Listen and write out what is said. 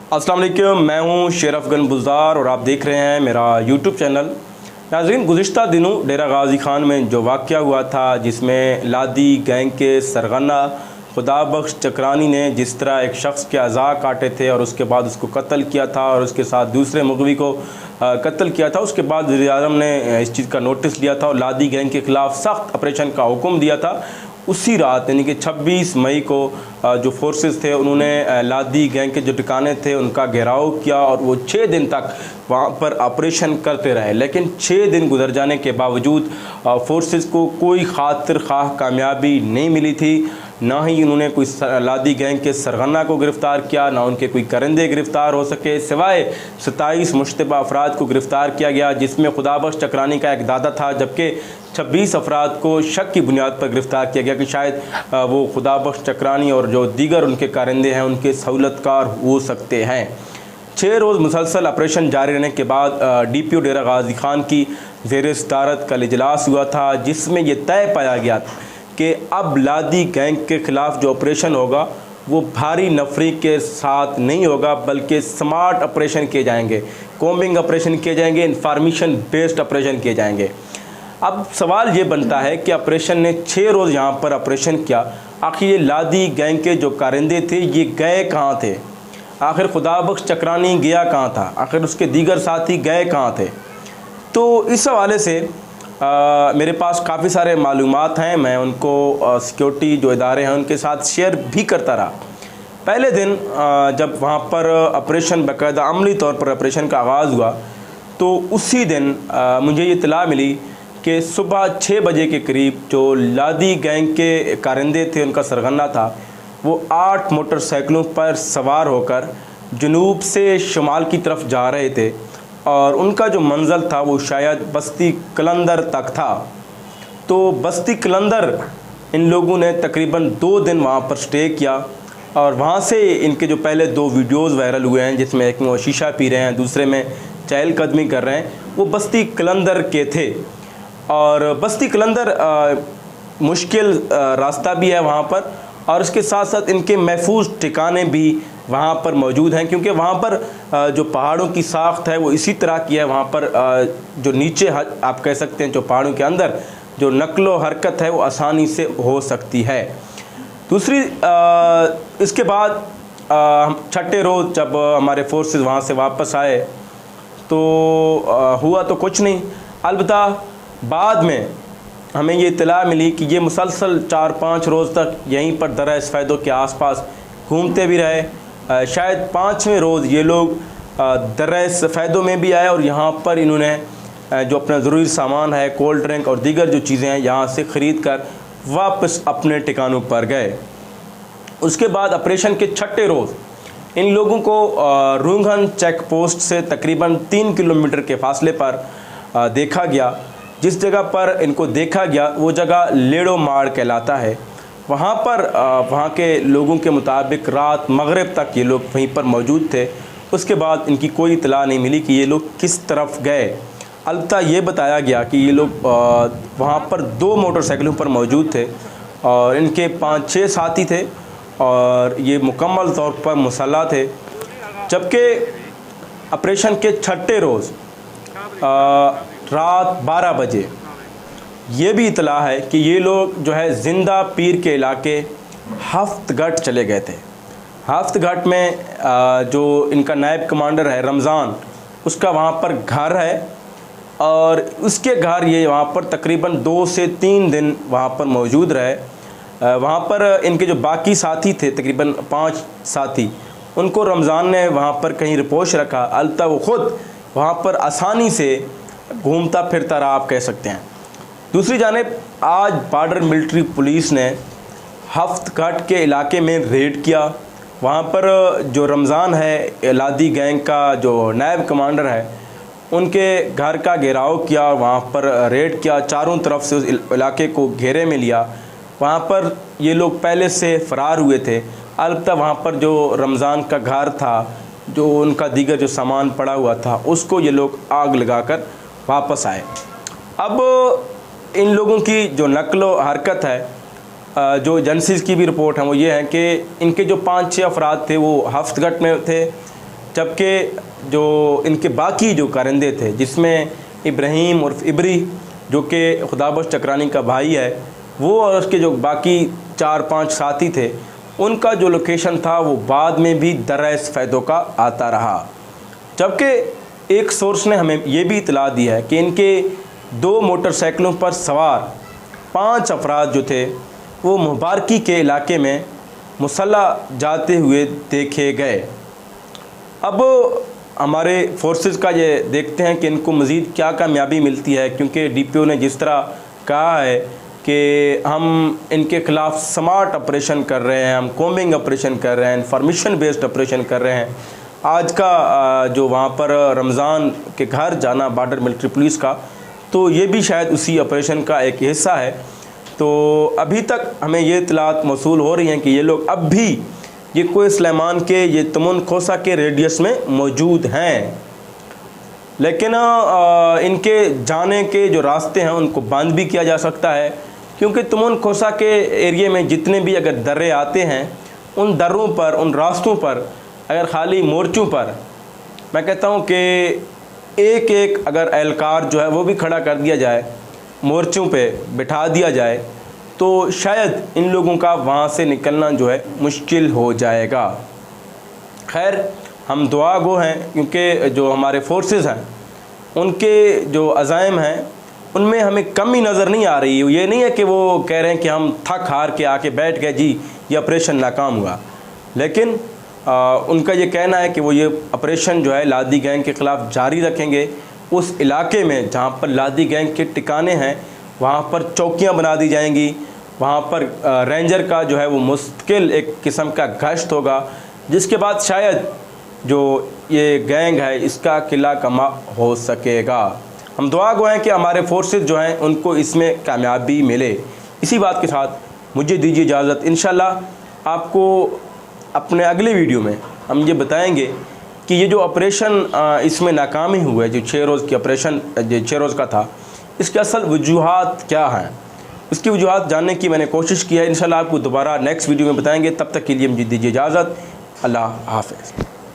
अस्सलाम वालेकुम, मैं हूं शेर अफगन बुज़दार और आप देख रहे हैं मेरा यूट्यूब चैनल। नाज़रीन, गुज़िश्ता दिनों डेरा गाज़ी ख़ान में जो वाक़या हुआ था, जिसमें लादी गैंग के सरगना खुदाबख्श चक्रानी ने जिस तरह एक शख्स के अज़ा काटे थे और उसके बाद उसको कत्ल किया था और उसके साथ दूसरे मुग़वी को कत्ल किया था, उसके बाद वज़ीर-ए-आज़म ने इस चीज़ का नोटिस लिया था और लादी गैंग के ख़िलाफ़ सख्त ऑपरेशन का हुक्म दिया था। उसी रात यानी कि 26 मई को जो फोर्सेस थे उन्होंने लादी गैंग के जो ठिकाने थे उनका घेराव किया और वो 6 दिन तक वहाँ पर ऑपरेशन करते रहे। लेकिन 6 दिन गुजर जाने के बावजूद फोर्सेस को कोई खातिर ख़्वाह कामयाबी नहीं मिली थी। ना ही उन्होंने कोई लादी गैंग के सरगना को गिरफ़्तार किया, ना उनके कोई करंदे गिरफ़्तार हो सके, सिवाय 27 मुश्तबा अफराद को गिरफ़्तार किया गया, जिसमें खुदाबख्श चक्रानी का एक दादा था, जबकि 26 अफराद को शक की बुनियाद पर गिरफ़्तार किया गया कि शायद वो खुदाबख्श चक्रानी और जो दीगर उनके कारिंदे हैं उनके सहूलतकार हो सकते हैं। 6 रोज़ मुसलसल ऑपरेशन जारी रहने के बाद DPO डेरा गाज़ी ख़ान की ज़ेर सदारत कल इजलास हुआ था, जिसमें यह तय पाया गया कि अब लादी गैंग के ख़िलाफ़ जो ऑपरेशन होगा वो भारी नफरी के साथ नहीं होगा, बल्कि स्मार्ट ऑपरेशन किए जाएंगे, कॉम्बिंग ऑपरेशन किए जाएंगे, इंफॉर्मेशन बेस्ड ऑपरेशन किए जाएंगे। अब सवाल ये बनता है कि ऑपरेशन ने 6 रोज़ यहाँ पर ऑपरेशन किया, आखिर ये लादी गैंग के जो कारिंदे थे ये गए कहाँ थे? आखिर खुदाबख्श चक्रानी गया कहाँ था? आखिर उसके दीगर साथी गए कहाँ थे? तो इस हवाले से मेरे पास काफ़ी सारे मालूमात हैं, मैं उनको सिक्योरिटी जो इदारे हैं उनके साथ शेयर भी करता रहा। पहले दिन जब वहाँ पर ऑपरेशन बाकायदा अमली तौर पर ऑपरेशन का आगाज़ हुआ, तो उसी दिन मुझे ये इत्तला मिली कि सुबह 6 बजे के करीब जो लादी गैंग के कारिंदे थे, उनका सरगना था, वो 8 मोटरसाइकिलों पर सवार होकर जनूब से शुमाल की तरफ जा रहे थे और उनका जो मंज़िल था वो शायद बस्ती कलंदर तक था। तो बस्ती कलंदर इन लोगों ने तकरीबन 2 दिन वहाँ पर स्टे किया और वहाँ से इनके जो पहले 2 वीडियोज़ वायरल हुए हैं, जिसमें एक में वो शीशा पी रहे हैं, दूसरे में चहलकदमी कर रहे हैं, वो बस्ती कलंदर के थे। और बस्ती कलंदर मुश्किल रास्ता भी है वहाँ पर, और इसके साथ साथ इनके महफूज ठिकाने भी वहाँ पर मौजूद हैं, क्योंकि वहाँ पर जो पहाड़ों की साख्त है वो इसी तरह की है। वहाँ पर जो नीचे आप कह सकते हैं जो पहाड़ों के अंदर जो नकलो हरकत है वो आसानी से हो सकती है। दूसरी इसके बाद छठे रोज़ जब हमारे फोर्सेस वहाँ से वापस आए तो हुआ तो कुछ नहीं, अलबत्ता बाद में हमें ये इत्तला मिली कि ये मुसलसल 4-5 रोज़ तक यहीं पर दर्रा सफ़ेदों के आसपास घूमते भी रहे। शायद 5वें रोज़ ये लोग दर्रा सफ़ेदों में भी आए और यहाँ पर इन्होंने जो अपना ज़रूरी सामान है, कोल्ड ड्रिंक और दीगर जो चीज़ें हैं, यहाँ से ख़रीद कर वापस अपने ठिकानों पर गए। उसके बाद ऑपरेशन के 6ठे रोज़ इन लोगों को रूंघन चेक पोस्ट से तकरीबन 3 किलोमीटर के फासले पर देखा गया। जिस जगह पर इनको देखा गया वो जगह लेड़ो माड़ कहलाता है। वहाँ पर वहाँ के लोगों के मुताबिक रात मगरिब तक ये लोग वहीं पर मौजूद थे। उसके बाद इनकी कोई इत्तला नहीं मिली कि ये लोग किस तरफ गए। अलबत्ता ये बताया गया कि ये लोग वहाँ पर 2 मोटरसाइकिलों पर मौजूद थे और इनके 5-6 साथी थे और ये मुकम्मल तौर पर मुसल्लह थे। जबकि ऑपरेशन के 6ठे रोज़ रात 12 बजे ये भी इतला है कि ये लोग जो है जिंदा पीर के इलाके हफ्तगढ़ चले गए थे। हफ्तगढ़ में जो इनका नायब कमांडर है रमज़ान, उसका वहाँ पर घर है और उसके घर ये वहाँ पर तकरीबन 2 से 3 दिन वहाँ पर मौजूद रहे। वहाँ पर इनके जो बाकी साथी थे, तकरीबन 5 साथी, उनको रमज़ान ने वहाँ पर कहीं रिपोश रखा। अलबत्ता वो ख़ुद वहाँ पर आसानी से घूमता फिरता रहा, आप कह सकते हैं। दूसरी जानिब आज बॉर्डर मिलिट्री पुलिस ने हफ्तगढ़ के इलाके में रेड किया। वहाँ पर जो रमज़ान है, लादी गैंग का जो नायब कमांडर है, उनके घर का घेराव किया, वहाँ पर रेड किया, चारों तरफ से उस इलाके को घेरे में लिया। वहाँ पर ये लोग पहले से फ़रार हुए थे। अलबत्ता वहाँ पर जो रमज़ान का घर था, जो उनका दीगर जो सामान पड़ा हुआ था, उसको ये लोग आग लगाकर वापस आए। अब इन लोगों की जो नकलो हरकत है, जो एजेंसीज़ की भी रिपोर्ट है, वो ये है कि इनके जो 5-6 अफराद थे वो हफ्तगढ़ में थे जबकि जो इनके बाकी जो कारिंदे थे, जिसमें इब्राहीम उर्फ इबरी जो कि खुदाबख्श चक्रानी का भाई है, वो और उसके जो बाकी 4-5 साथी थे, उनका जो लोकेशन था वो बाद में भी दर्रा फैदों का आता रहा। जबकि एक सोर्स ने हमें ये भी इतला दी है कि इनके 2 मोटरसाइकिलों पर सवार 5 अफराद जो थे वो मुबारकी के इलाके में मुसल्लह जाते हुए देखे गए। अब हमारे फोर्सेस का ये देखते हैं कि इनको मज़ीद क्या कामयाबी मिलती है, क्योंकि DPO ने जिस तरह कहा है कि हम इनके ख़िलाफ़ स्मार्ट ऑपरेशन कर रहे हैं, हम कोम्बिंग ऑपरेशन कर रहे हैं, इन्फॉर्मेशन बेस्ड ऑपरेशन कर रहे हैं। आज का जो वहाँ पर रमज़ान के घर जाना बॉर्डर मिलिट्री पुलिस का, तो ये भी शायद उसी ऑपरेशन का एक हिस्सा है। तो अभी तक हमें ये इत्तलात मौसूल हो रही हैं कि ये लोग अब भी ये कोई सुलेमान के ये तमुन खोसा के रेडियस में मौजूद हैं, लेकिन इनके जाने के जो रास्ते हैं उनको बंद भी किया जा सकता है, क्योंकि तमुन खोसा के एरिए में जितने भी अगर दर्रे आते हैं, उन दर्रों पर, उन रास्तों पर, अगर खाली मोर्चों पर मैं कहता हूँ कि एक एक अगर एहलकार जो है वो भी खड़ा कर दिया जाए, मोर्चों पे बिठा दिया जाए, तो शायद इन लोगों का वहाँ से निकलना जो है मुश्किल हो जाएगा। खैर, हम दुआ गो हैं, क्योंकि जो हमारे फोर्सेस हैं उनके जो अज़ाइम हैं उनमें हमें कमी नज़र नहीं आ रही। ये नहीं है कि वो कह रहे हैं कि हम थक हार के आके बैठ गए, जी ये ऑपरेशन नाकाम हुआ, लेकिन उनका ये कहना है कि वो ये ऑपरेशन जो है लादी गैंग के ख़िलाफ़ जारी रखेंगे। उस इलाके में जहाँ पर लादी गैंग के ठिकाने हैं वहाँ पर चौकियाँ बना दी जाएंगी, वहाँ पर रेंजर का जो है वो मुस्तकिल एक किस्म का गश्त होगा, जिसके बाद शायद जो ये गैंग है इसका किला कमा हो सकेगा। हम दुआ गो हैं कि हमारे फोर्सेस जो हैं उनको इसमें कामयाबी मिले। इसी बात के साथ मुझे दीजिए इजाज़त। इंशाल्लाह आपको अपने अगले वीडियो में हम ये बताएंगे कि ये जो ऑपरेशन इसमें नाकामी हुआ है, जो 6 रोज़ की ऑपरेशन जो 6 रोज़ का था, इसके असल वजूहात क्या हैं, उसकी वजूहात जानने की मैंने कोशिश की है। इंशाल्लाह आपको दोबारा नेक्स्ट वीडियो में बताएंगे। तब तक के लिए मुझे दीजिए इजाज़त। अल्लाह हाफ़िज़।